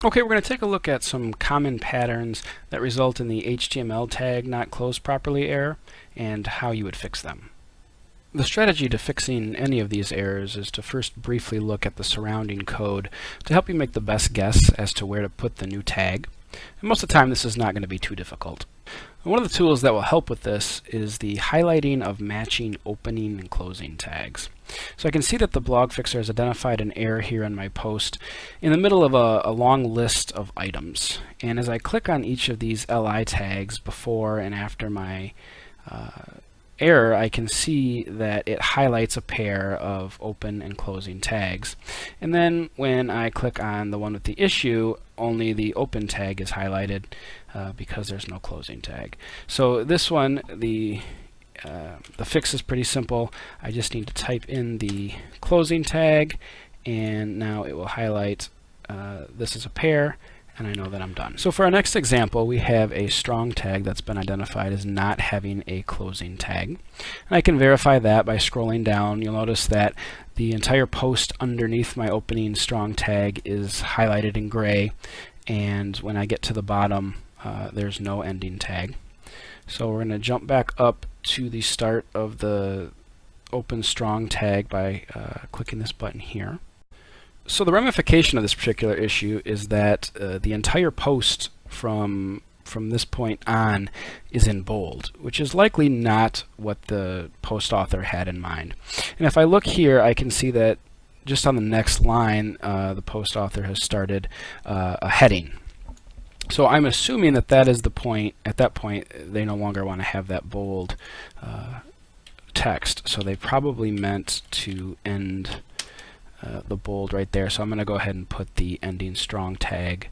Okay, we're going to take a look at some common patterns that result in the HTML tag not closed properly error and how you would fix them. The strategy to fixing any of these errors is to first briefly look at the surrounding code to help you make the best guess as to where to put the new tag. And most of the time this is not going to be too difficult. And one of the tools that will help with this is the highlighting of matching opening and closing tags. So I can see that the blog fixer has identified an error here in my post in the middle of a long list of items. And as I click on each of these LI tags before and after my error, I can see that it highlights a pair of open and closing tags. And then when I click on the one with the issue, only the open tag is highlighted because there's no closing tag. So this one, the fix is pretty simple. I just need to type in the closing tag, and now it will highlight this is a pair, and I know that I'm done. So for our next example, we have a strong tag that's been identified as not having a closing tag. And I can verify that by scrolling down. You'll notice that the entire post underneath my opening strong tag is highlighted in gray, and when I get to the bottom, there's no ending tag. So we're going to jump back up to the start of the open strong tag by clicking this button here. So the ramification of this particular issue is that the entire post from this point on is in bold, which is likely not what the post author had in mind. And if I look here, I can see that just on the next line, the post author has started a heading. So I'm assuming that that is the point. At that point, they no longer want to have that bold text. So they probably meant to end the bold right there. So I'm going to go ahead and put the ending strong tag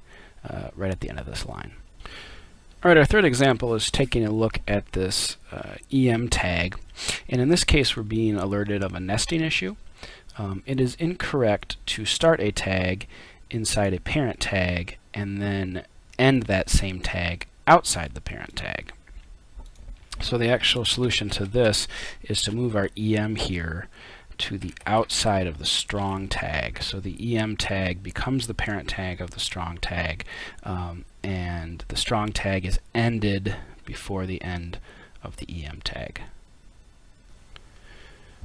right at the end of this line. All right, our third example is taking a look at this EM tag. And in this case, we're being alerted of a nesting issue. It is incorrect to start a tag inside a parent tag and then end that same tag outside the parent tag. So the actual solution to this is to move our EM here to the outside of the strong tag. So the EM tag becomes the parent tag of the strong tag, and the strong tag is ended before the end of the EM tag.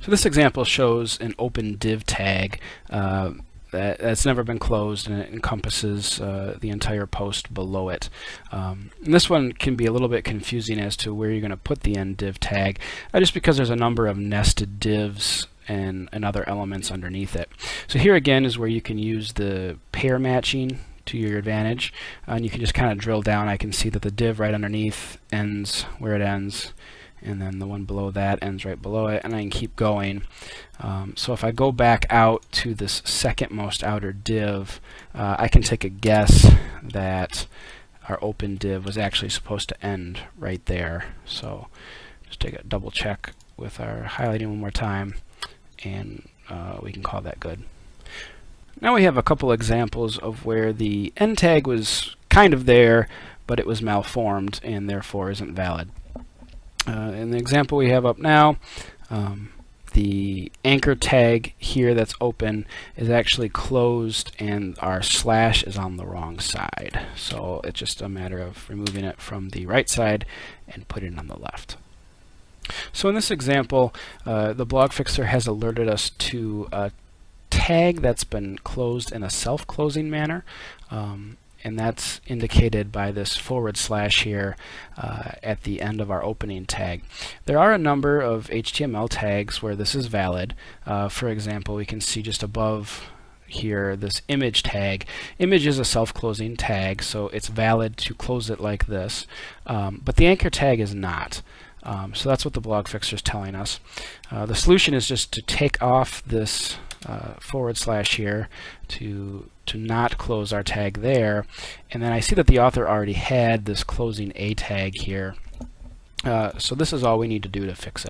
So this example shows an open div tag that's never been closed, and it encompasses the entire post below it. And this one can be a little bit confusing as to where you're going to put the end div tag, just because there's a number of nested divs and other elements underneath it. So here again is where you can use the pair matching to your advantage, and you can just kind of drill down. I can see that the div right underneath ends where it ends, and then the one below that ends right below it, and I can keep going. So if I go back out to this second most outer div, I can take a guess that our open div was actually supposed to end right there. So just take a double check with our highlighting one more time, and we can call that good. Now we have a couple examples of where the end tag was kind of there, but it was malformed and therefore isn't valid. In the example we have up now, the anchor tag here that's open is actually closed, and our slash is on the wrong side. So it's just a matter of removing it from the right side and putting it on the left. So in this example, the blog fixer has alerted us to a tag that's been closed in a self-closing manner. And that's indicated by this / here at the end of our opening tag. There are a number of HTML tags where this is valid. For example, we can see just above here this image tag. Image is a self-closing tag, so it's valid to close it like this, but the anchor tag is not. So that's what the blog fixer is telling us. The solution is just to take off this / here to not close our tag there, and then I see that the author already had this closing a tag here, so this is all we need to do to fix it.